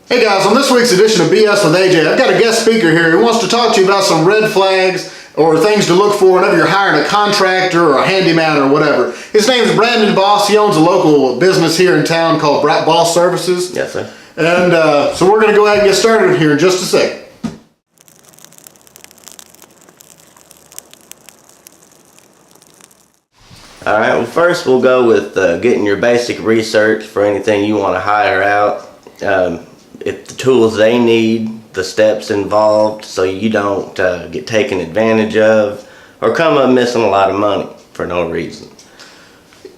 Hey guys, on this week's edition of BS with AJ, I've got a guest speaker here who wants to talk to you about some red flags or things to look for whenever you're hiring a contractor or a handyman or whatever. His name is Brandon Boss. He owns a local business here in town called Boss Services. Yes, sir. And so we're going to go ahead and get started here in just a second. All right, well, first we'll go with getting your basic research for anything you want to hire out. If the tools they need, the steps involved, so you don't get taken advantage of or come up missing a lot of money for no reason.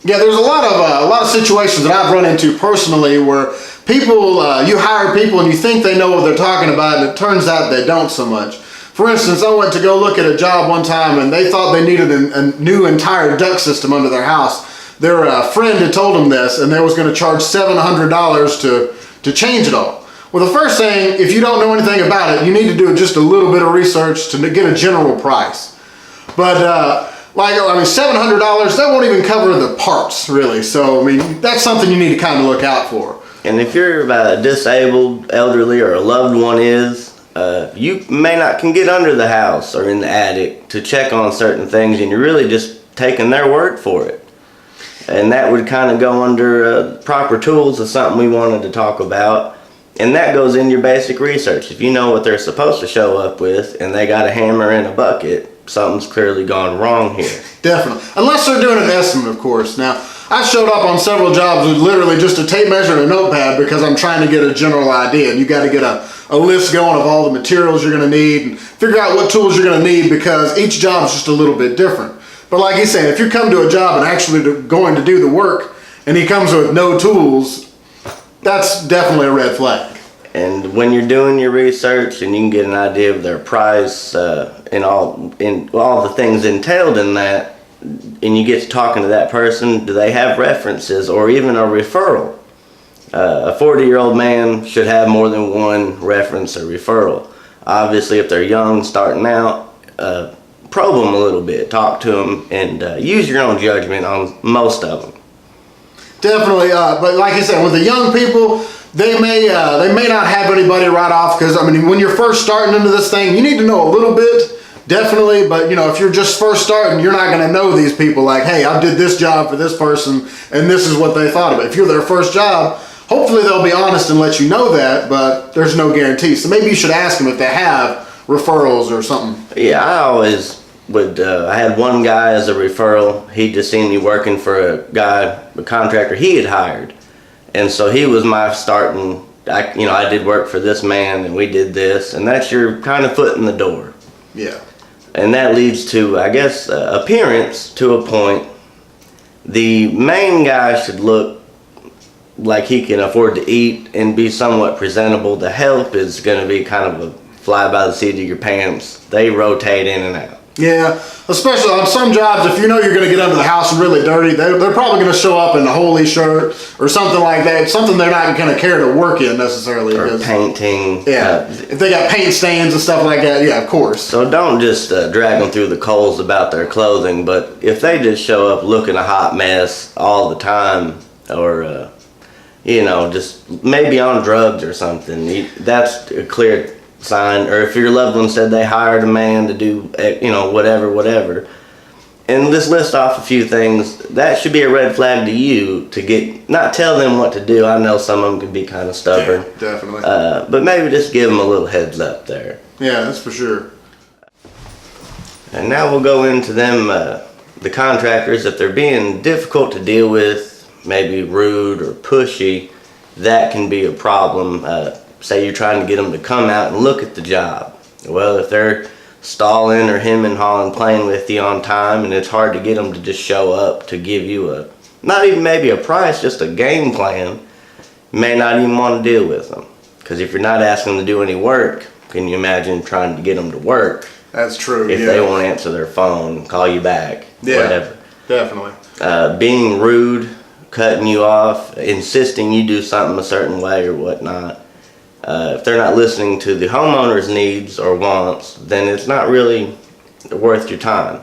Yeah, there's a lot of situations that I've run into personally where people, you hire people and you think they know what they're talking about, and it turns out they don't so much. For instance, I went to go look at a job one time and they thought they needed a new entire duct system under their house. Their friend had told them this, and they was going to charge $700 to change it all. Well, the first thing, if you don't know anything about it, you need to do just a little bit of research to get a general price. But $700, that won't even cover the parts, really. So, I mean, that's something you need to kind of look out for. And if you're disabled, elderly, or a loved one you may not can get under the house or in the attic to check on certain things, and you're really just taking their word for it. And that would kind of go under proper tools is something we wanted to talk about. And that goes in your basic research. If you know what they're supposed to show up with and they got a hammer and a bucket, something's clearly gone wrong here. Definitely. Unless they're doing an estimate, of course. Now, I showed up on several jobs with literally just a tape measure and a notepad because I'm trying to get a general idea. And you got to get a list going of all the materials you're going to need and figure out what tools you're going to need, because each job is just a little bit different. But like he's saying, if you come to a job and actually going to do the work and he comes with no tools, that's definitely a red flag. And when you're doing your research and you can get an idea of their price and all the things entailed in that, and you get to talking to that person, do they have references or even a referral? A 40-year-old man should have more than one reference or referral. Obviously, if they're young, starting out, probe them a little bit, talk to them, and use your own judgment on most of them. Definitely, but like I said, with the young people, they may not have anybody right off, because I mean, when you're first starting into this thing, you need to know a little bit, definitely. But you know, if you're just first starting, you're not going to know these people. Like, hey, I did this job for this person, and this is what they thought of it. If you're their first job, hopefully they'll be honest and let you know that, but there's no guarantee. So maybe you should ask them if they have referrals or something. Yeah, I always would. I had one guy as a referral. He just seen me working for a contractor he had hired, and so he was my starting. I did work for this man, and we did this, and that's your kind of foot in the door. Yeah. And that leads to, I guess, appearance to a point. The main guy should look like he can afford to eat and be somewhat presentable. The help is going to be kind of a fly by the seat of your pants. They rotate in and out. Yeah, especially on some jobs, if you know you're going to get under the house and really dirty, they're probably going to show up in a holy shirt or something like that. Something they're not going to care to work in necessarily. Or painting. Yeah, if they got paint stains and stuff like that, yeah, of course. So don't just drag them through the coals about their clothing, but if they just show up looking a hot mess all the time, or just maybe on drugs or something, that's a clear sign. Or if your loved one said they hired a man to do whatever, and just list off a few things, that should be a red flag to you to not tell them what to do. I know some of them can be kind of stubborn. Yeah, definitely. But maybe just give them a little heads up there. Yeah, that's for sure. And now we'll go into them, the contractors. If they're being difficult to deal with, maybe rude or pushy, that can be a problem. Say you're trying to get them to come out and look at the job. Well, if they're stalling or hemming and hawing, playing with you on time, and it's hard to get them to just show up to give you not even maybe a price, just a game plan, you may not even want to deal with them. Because if you're not asking them to do any work, can you imagine trying to get them to work? That's true. If they won't answer their phone, call you back, whatever. Definitely. Being rude, cutting you off, insisting you do something a certain way or whatnot. If they're not listening to the homeowner's needs or wants, then it's not really worth your time.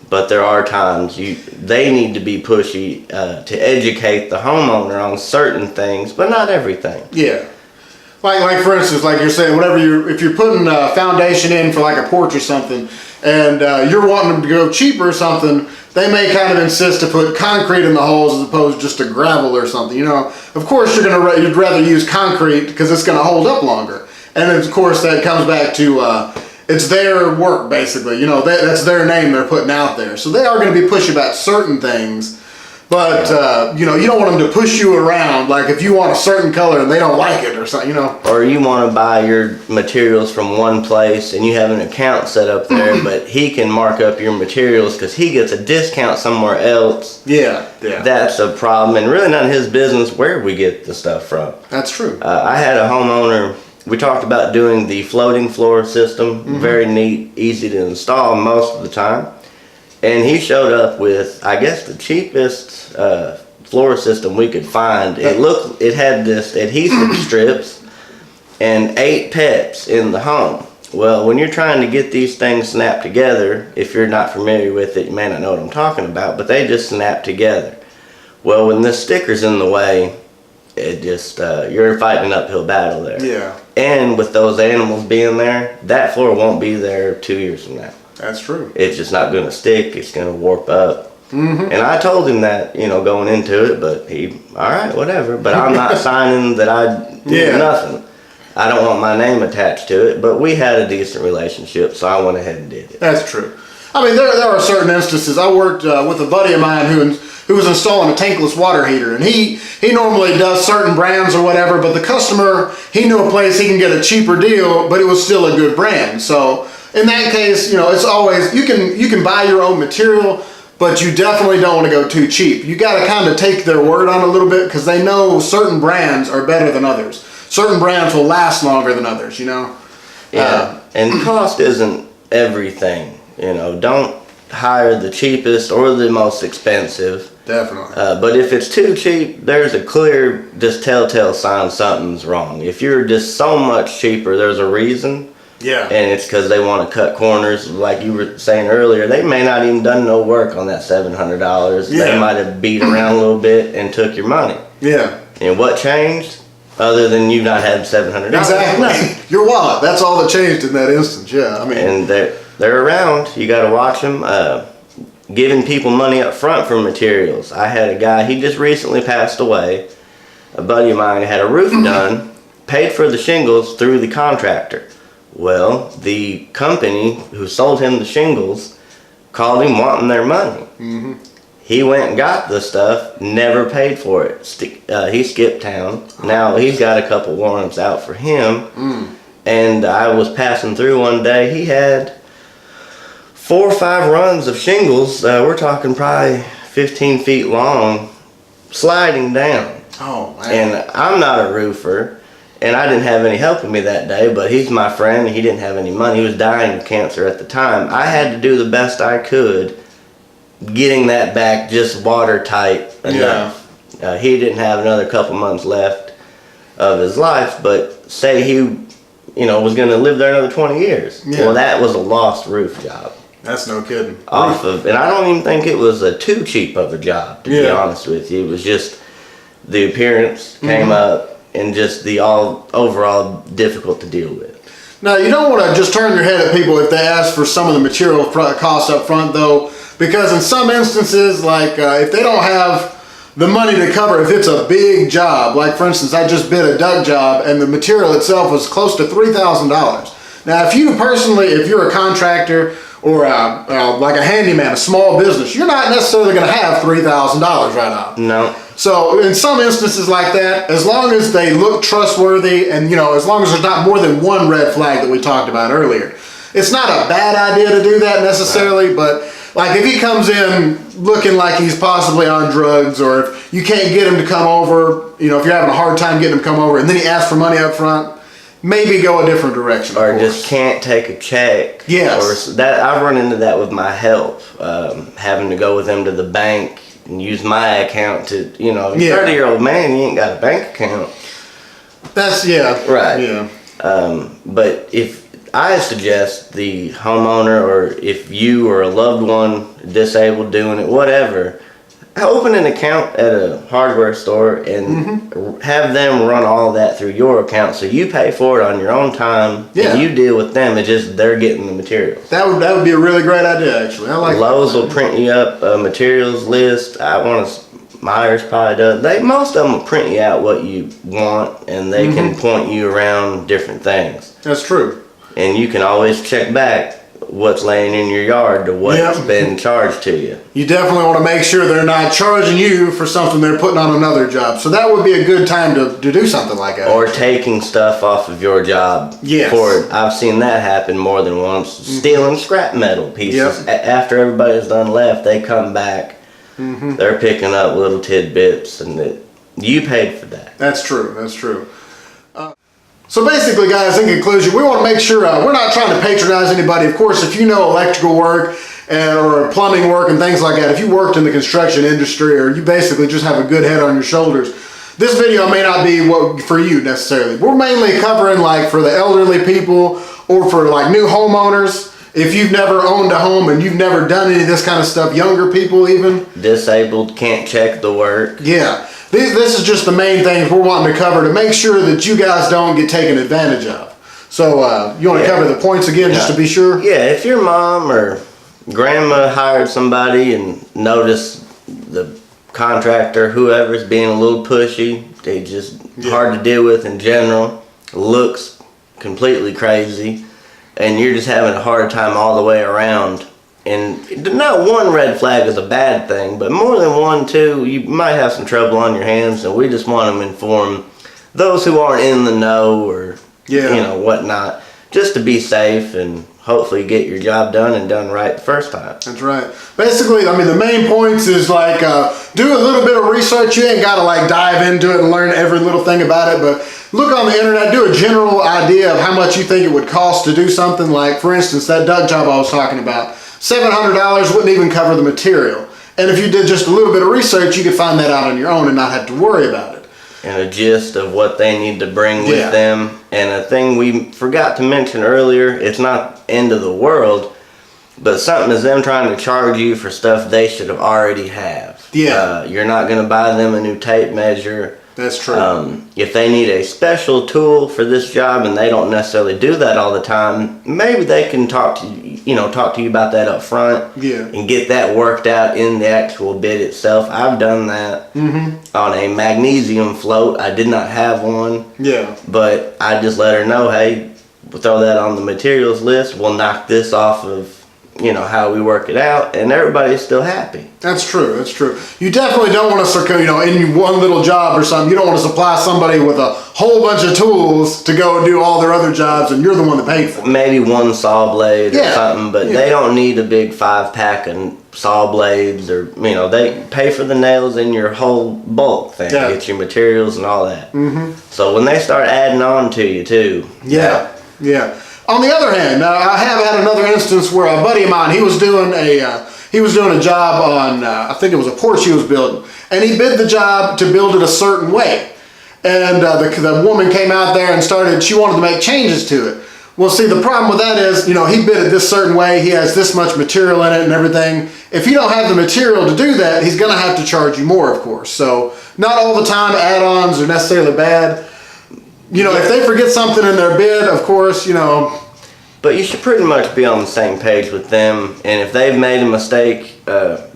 But there are times they need to be pushy to educate the homeowner on certain things, but not everything. Yeah. Like for instance, like you're saying, if you're putting a foundation in for like a porch or something, and you're wanting them to go cheaper or something, they may kind of insist to put concrete in the holes as opposed to just a gravel or something. You know, of course you'd rather use concrete because it's going to hold up longer. And then, of course, that comes back to it's their work basically. You know, that's their name they're putting out there, so they are going to be pushy about certain things. But, you know, you don't want them to push you around, like if you want a certain color and they don't like it or something, you know. Or you want to buy your materials from one place and you have an account set up there, but he can mark up your materials because he gets a discount somewhere else. Yeah. That's a problem, and really not his business where we get the stuff from. That's true. I had a homeowner, we talked about doing the floating floor system, very neat, easy to install most of the time. And he showed up with, I guess, the cheapest floor system we could find. It had this adhesive strips and 8 pets in the home. Well, when you're trying to get these things snapped together, if you're not familiar with it, you may not know what I'm talking about, but they just snap together. Well, when this sticker's in the way, it just, you're fighting an uphill battle there. Yeah. And with those animals being there, that floor won't be there 2 years from now. That's true. It's just not going to stick. It's going to warp up. And I told him that, you know, going into it, but he, all right, whatever. But I'm not signing that I did nothing. I don't want my name attached to it, but we had a decent relationship, so I went ahead and did it. That's true. I mean, there are certain instances. I worked with a buddy of mine who was installing a tankless water heater, and he normally does certain brands or whatever, but the customer, he knew a place he can get a cheaper deal, but it was still a good brand. So in that case, you know, it's always, you can buy your own material, but you definitely don't want to go too cheap. You got to kind of take their word on it a little bit because they know certain brands are better than others. Certain brands will last longer than others, you know? Yeah, and cost isn't everything, you know. Don't hire the cheapest or the most expensive. Definitely. But if it's too cheap, there's a clear, just telltale sign something's wrong. If you're just so much cheaper, there's a reason. Yeah. And it's because they want to cut corners, like you were saying earlier. They may not even done no work on that $700. Yeah. They might have beat around a little bit and took your money. Yeah. And what changed? Other than you not having $700. Exactly. Your wallet. That's all that changed in that instance. Yeah. I mean. And they're around. You got to watch them. Giving people money up front for materials. I had a guy. He just recently passed away. A buddy of mine had a roof done. Paid for the shingles through the contractor. Well, the company who sold him the shingles called him wanting their money. He went and got the stuff, never paid for it. He skipped town. Now he's got a couple warrants out for him. And I was passing through one day. He had 4 or 5 runs of shingles. We're talking probably 15 feet long, sliding down. Oh, man. And I'm not a roofer. And I didn't have any help with me that day, but he's my friend. He didn't have any money. He was dying of cancer at the time. I had to do the best I could getting that back just watertight enough. Yeah. He didn't have another couple months left of his life, but say he, you know, was going to live there another 20 years. Yeah. Well, that was a lost roof job. That's no kidding. And I don't even think it was too cheap of a job, to be honest with you. It was just the appearance came up. And just the overall difficult to deal with. Now, you don't want to just turn your head at people if they ask for some of the material costs up front, though, because in some instances, like if they don't have the money to cover, if it's a big job, like for instance, I just bid a duct job and the material itself was close to $3,000. Now, if you're a contractor or like a handyman, a small business, you're not necessarily going to have $3,000 right off. No. So in some instances like that, as long as they look trustworthy and, you know, as long as there's not more than one red flag that we talked about earlier, it's not a bad idea to do that necessarily, right. But like if he comes in looking like he's possibly on drugs, or if you can't get him to come over, you know, if you're having a hard time getting him to come over and then he asks for money up front, maybe go a different direction. Or just can't take a check. Yes. Or that I've run into that with my help, having to go with them to the bank and use my account to, you know, 30-year-old man, you ain't got a bank account. That's, right. Yeah. But if I suggest the homeowner, or if you or a loved one disabled doing it, whatever, open an account at a hardware store and have them run all that through your account, so you pay for it on your own time. Yeah. And you deal with them. It's just they're getting the materials. That would be a really great idea, actually. I like Lowe's that. will print you up a materials list. Myers probably does. Most of them will print you out what you want, and they can point you around different things. That's true. And you can always check back what's laying in your yard to what's been charged to you. You definitely want to make sure they're not charging you for something they're putting on another job. So that would be a good time to do something like that. Or taking stuff off of your job. Yes. For it. I've seen that happen more than once. Stealing scrap metal pieces. After everybody's done left, they come back. They're picking up little tidbits, and you paid for that. That's true. That's true. So basically, guys, in conclusion, we want to make sure we're not trying to patronize anybody. Of course, if you know electrical work or plumbing work and things like that, if you worked in the construction industry or you basically just have a good head on your shoulders, this video may not be for you necessarily. We're mainly covering like for the elderly people or for like new homeowners. If you've never owned a home and you've never done any of this kind of stuff, younger people even. Disabled, can't check the work. Yeah. This is just the main things we're wanting to cover to make sure that you guys don't get taken advantage of. So you want to cover the points again just to be sure? Yeah, if your mom or grandma hired somebody and noticed the contractor, whoever's being a little pushy, they just hard to deal with in general, looks completely crazy, and you're just having a hard time all the way around. And not one red flag is a bad thing, but more than one, two, you might have some trouble on your hands, and we just want to inform those who aren't in the know or, whatnot, just to be safe and hopefully get your job done and done right the first time. That's right. Basically, I mean, the main points is like, do a little bit of research. You ain't got to like dive into it and learn every little thing about it, but look on the internet, do a general idea of how much you think it would cost to do something. Like, for instance, that duct job I was talking about. $700 wouldn't even cover the material. And if you did just a little bit of research, you could find that out on your own and not have to worry about it. And a gist of what they need to bring with them. And a thing we forgot to mention earlier, it's not end of the world, but something is them trying to charge you for stuff they should have already have. Yeah. You're not going to buy them a new tape measure. That's true. If they need a special tool for this job and they don't necessarily do that all the time, maybe they can talk to you about that up front and get that worked out in the actual bid itself. I've done that on a magnesium float. I did not have one. Yeah. But I just let her know, hey, we'll throw that on the materials list. We'll knock this off of how we work it out, and everybody's still happy. That's true. That's true. You definitely don't want to, in one little job or something, you don't want to supply somebody with a whole bunch of tools to go and do all their other jobs, and you're the one that paid for it. Maybe one saw blade or something, but they don't need a big 5-pack and saw blades, or they pay for the nails in your whole bulk thing, get your materials and all that. So when they start adding on to you too. Yeah. On the other hand, I have had another instance where a buddy of mine, he was doing a job on, I think it was a porch he was building, and he bid the job to build it a certain way. And the woman came out there and she wanted to make changes to it. Well, see, the problem with that is, he bid it this certain way, he has this much material in it and everything. If you don't have the material to do that, he's gonna have to charge you more, of course. So, not all the time add-ons are necessarily bad. If they forget something in their bid, of course, But you should pretty much be on the same page with them. And if they've made a mistake,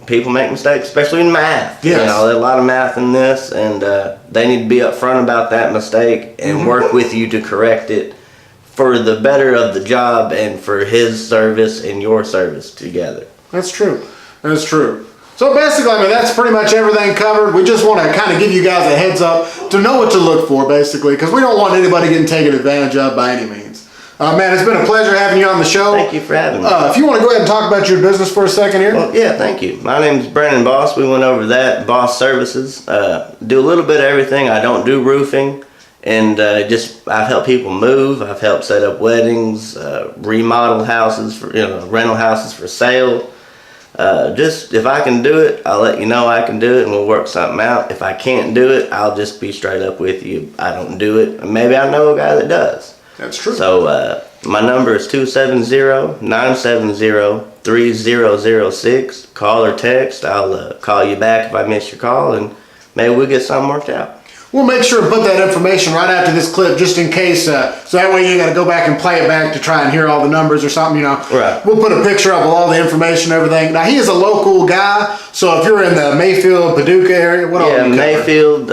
people make mistakes, especially in math. Yes. There's a lot of math in this, and they need to be upfront about that mistake and work with you to correct it for the better of the job and for his service and your service together. That's true. That's true. So basically, that's pretty much everything covered. We just want to kind of give you guys a heads up to know what to look for, basically, because we don't want anybody getting taken advantage of by any means. Man, it's been a pleasure having you on the show. Thank you for having me. If you want to go ahead and talk about your business for a second here. Well, yeah, thank you. My name's Brennan Boss. We went over that. Boss Services. Do a little bit of everything. I don't do roofing. And I've helped people move. I've helped set up weddings, remodel houses, for rental houses for sale. If I can do it, I'll let you know I can do it and we'll work something out. If I can't do it, I'll just be straight up with you. I don't do it. Maybe I know a guy that does. That's true. So my number is 270-970-3600. 3006. Call or text. I'll call you back if I miss your call, and maybe we'll get something worked out. We'll make sure to put that information right after this clip, just in case, so that way you got to go back and play it back to try and hear all the numbers or something, you know. Right. We'll put a picture up with all the information and everything. Now, he is a local guy, so if you're in the Mayfield, Paducah area, what all? Yeah, Mayfield,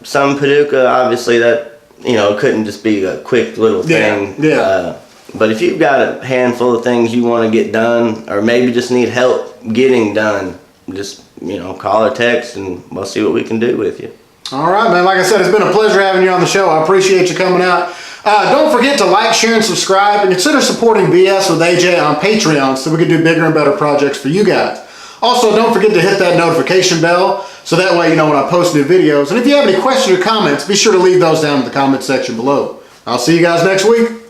some Paducah, obviously that, you know, couldn't just be a quick little thing. Yeah. But if you've got a handful of things you want to get done, or maybe just need help getting done, just, you know, call or text and we'll see what we can do with you. All right, man. Like I said, it's been a pleasure having you on the show. I appreciate you coming out. Don't forget to like, share, and subscribe, and consider supporting BS with AJ on Patreon so we can do bigger and better projects for you guys. Also, don't forget to hit that notification bell so that way you know when I post new videos. And if you have any questions or comments, be sure to leave those down in the comment section below. I'll see you guys next week.